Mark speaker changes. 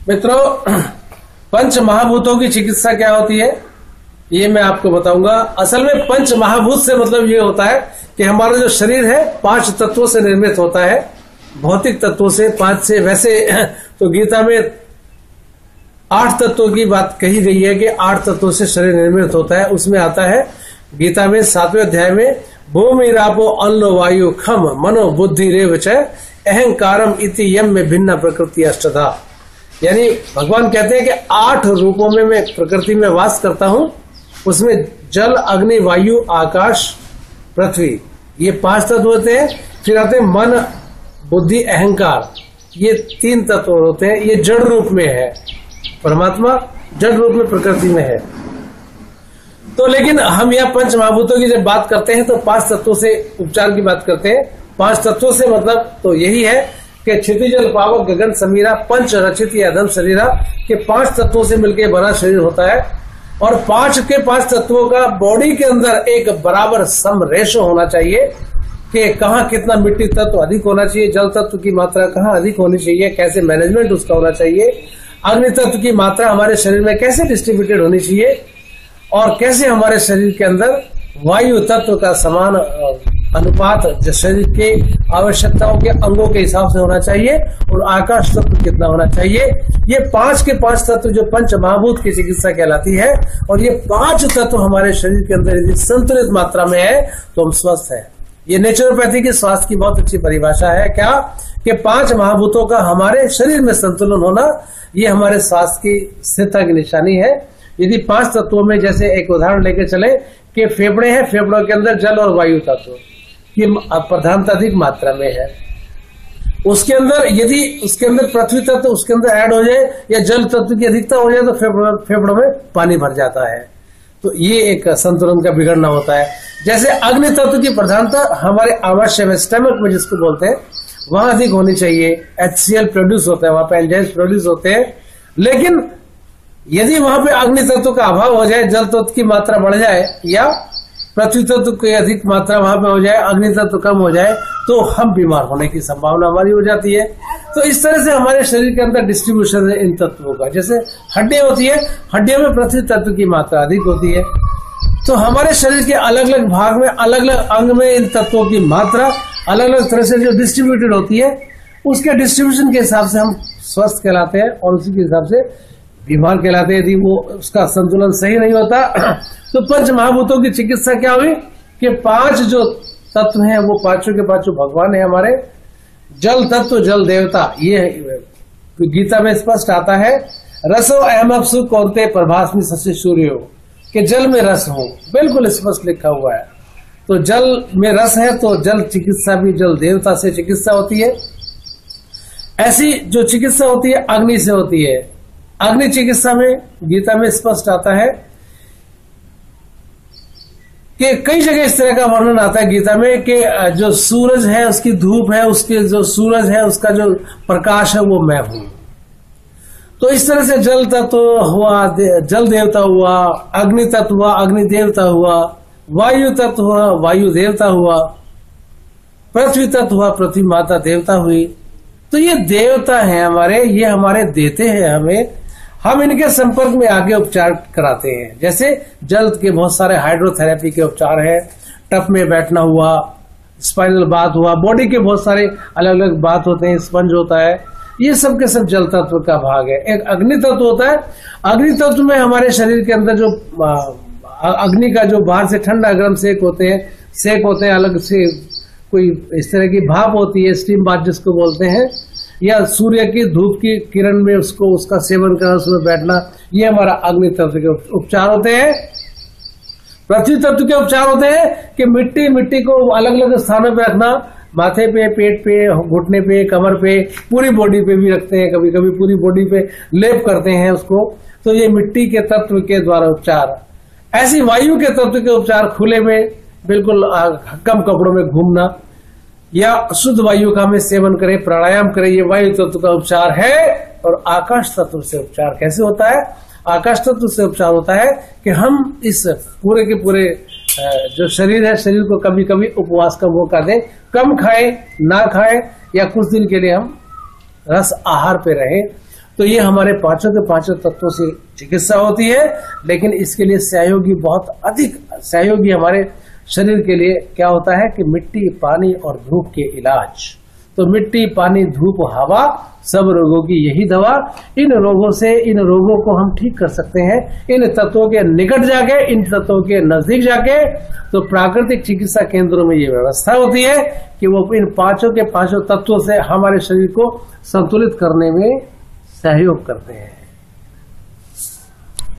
Speaker 1: मित्रों, पंच महाभूतों की चिकित्सा क्या होती है ये मैं आपको बताऊंगा। असल में पंच महाभूत से मतलब ये होता है कि हमारा जो शरीर है 5 तत्वों से निर्मित होता है, भौतिक तत्वों से 5 से। वैसे तो गीता में 8 तत्वों की बात कही गई है कि 8 तत्वों से शरीर निर्मित होता है। उसमें आता है गीता में 7वें अध्याय में भूमि रापो अन्न वायु खम मनो बुद्धि रेव च अहंकारम इति यम में भिन्न प्रकृति अष्टधा। यानी भगवान कहते हैं कि 8 रूपों में मैं प्रकृति में वास करता हूं। उसमें जल, अग्नि, वायु, आकाश, पृथ्वी, ये 5 तत्व होते हैं। फिर आते हैं मन, बुद्धि, अहंकार, ये 3 तत्व होते हैं। ये जड़ रूप में है, परमात्मा जड़ रूप में प्रकृति में है। तो लेकिन हम यहाँ पंच महाभूतों की जब बात करते हैं तो 5 तत्वों से उपचार की बात करते हैं। 5 तत्वों से मतलब तो यही है कि क्षितिजल पावक गगन समीरा पंच रचित या अधम शरीरा के 5 तत्वों से मिलकर बना शरीर होता है। और 5 के 5 तत्वों का बॉडी के अंदर एक बराबर सम रेशो होना चाहिए कि कहाँ कितना मिट्टी तत्व अधिक होना चाहिए, जल तत्व की मात्रा कहाँ अधिक होनी चाहिए, कैसे मैनेजमेंट उसका होना चाहिए, अग्नि तत्व की मात्रा हमारे शरीर में कैसे डिस्ट्रीब्यूटेड होनी चाहिए, और कैसे हमारे शरीर के अंदर वायु तत्व का समान अनुपात शरीर के आवश्यकताओं के अंगों के हिसाब से होना चाहिए, और आकाश तत्व कितना होना चाहिए। ये 5 के 5 तत्व जो पंच महाभूत की चिकित्सा कहलाती है। और ये 5 तत्व हमारे शरीर के अंदर यदि संतुलित मात्रा में है तो हम स्वस्थ हैं। ये नेचुरोपैथी के स्वास्थ्य की बहुत अच्छी परिभाषा है क्या कि 5 महाभूतों का हमारे शरीर में संतुलन होना ये हमारे स्वास्थ्य की स्थिरता की निशानी है। यदि 5 तत्वों में जैसे एक उदाहरण लेके चले कि फेफड़े हैं, फेफड़ों के अंदर जल और वायु तत्व की प्रधानता अधिक मात्रा में है। उसके अंदर यदि उसके अंदर पृथ्वी तत्व उसके अंदर ऐड हो जाए या जल तत्व की अधिकता हो जाए तो फेफड़ों में पानी भर जाता है। तो ये एक संतुलन का बिगड़ना होता है। जैसे अग्नि तत्व की प्रधानता हमारे आमाशय में, स्टमक में जिसको बोलते हैं, वहां अधिक होनी चाहिए। HCl प्रोड्यूस होता है, वहां पे एंजाइम्स प्रोड्यूस होते हैं। लेकिन यदि वहां पे अग्नि तत्व का अभाव हो जाए, जल तत्व की मात्रा बढ़ जाए या पृथ्वी तत्व की अधिक मात्रा वहां पे हो जाए, अग्नि तत्व कम हो जाए, तो हम बीमार होने की संभावना हमारी हो जाती है। तो इस तरह से हमारे शरीर के अंदर डिस्ट्रीब्यूशन है इन तत्वों का। जैसे हड्डियां होती है, हड्डियों में पृथ्वी तत्व की मात्रा अधिक होती है। तो हमारे शरीर के अलग अलग भाग में, अलग अलग अंग में इन तत्वों की मात्रा अलग अलग तरह से जो डिस्ट्रीब्यूटेड होती है, उसके डिस्ट्रीब्यूशन के हिसाब से हम स्वस्थ कहलाते हैं और उसी के हिसाब से बीमार कहलाते हैं। यदि वो उसका संतुलन सही नहीं होता तो पंच महाभूतों की चिकित्सा क्या हुई कि 5 जो तत्व हैं वो 5 के 5 भगवान है हमारे। जल तत्व, जल देवता, ये गीता में स्पष्ट आता है। रसो अहमअप्सु कौन्ते प्रभास्मि शशि सूर्यो, कि जल में रस हो, बिल्कुल स्पष्ट लिखा हुआ है। तो जल में रस है तो जल चिकित्सा भी जल देवता से चिकित्सा होती है। ऐसी जो चिकित्सा होती है अग्नि से होती है। अग्नि चिकित्सा में गीता में स्पष्ट आता है कि कई जगह इस तरह का वर्णन आता है गीता में कि जो सूरज है उसकी धूप है, उसके जो सूरज है उसका जो प्रकाश है वो मैं हूं। तो इस तरह से जल तत्व हुआ, जल देवता हुआ, अग्नि तत्व हुआ, अग्नि देवता हुआ, वायु तत्व हुआ, वायु देवता हुआ, पृथ्वी तत्व हुआ, पृथ्वी माता देवता हुई। तो ये देवता है हमारे, ये हमारे देते हैं हमें। हम इनके संपर्क में आगे उपचार कराते हैं। जैसे जल के बहुत सारे हाइड्रोथेरेपी के उपचार हैं, टप में बैठना हुआ, स्पाइनल बाथ हुआ, बॉडी के बहुत सारे अलग अलग बाथ होते हैं, स्पंज होता है, ये सब के सब जल तत्व का भाग है। एक अग्नि तत्व होता है। अग्नि तत्व में हमारे शरीर के अंदर जो अग्नि का जो बाहर से ठंडा गर्म सेक होते हैं, अलग से कोई इस तरह की भाप होती है, स्टीम बाथ जिसको बोलते हैं, या सूर्य की धूप की किरण में उसका सेवन करना, उसमें बैठना, ये हमारा अग्नि तत्व के उपचार होते हैं। पृथ्वी तत्व के उपचार होते हैं कि मिट्टी को अलग अलग स्थानों पे रखना, माथे पे, पेट पे, घुटने पे, कमर पे, पूरी बॉडी पे भी रखते हैं, कभी कभी पूरी बॉडी पे लेप करते हैं उसको। तो ये मिट्टी के तत्व के द्वारा उपचार। ऐसी वायु के तत्व के उपचार खुले में, बिल्कुल कम कपड़ों में घूमना, या शुद्ध वायु का हमें सेवन करें, प्राणायाम करें, ये वायु तत्व का उपचार है। और आकाश तत्व से उपचार कैसे होता है? आकाश तत्व से उपचार होता है कि हम इस पूरे के पूरे जो शरीर है, शरीर को कभी कभी उपवास का मौका दें, कम खाएं, ना खाएं, या कुछ दिन के लिए हम रस आहार पे रहें। तो ये हमारे पांचों के पांचों तत्वों से चिकित्सा होती है। लेकिन इसके लिए सहयोगी बहुत अधिक सहयोगी हमारे शरीर के लिए क्या होता है कि मिट्टी, पानी और धूप के इलाज। तो मिट्टी, पानी, धूप, हवा, सब रोगों की यही दवा। इन रोगों को हम ठीक कर सकते हैं इन तत्वों के निकट जाके, इन तत्वों के नजदीक जाके। तो प्राकृतिक चिकित्सा केंद्रों में ये व्यवस्था होती है कि वो इन पांचों के पांचों तत्वों से हमारे शरीर को संतुलित करने में सहयोग करते हैं।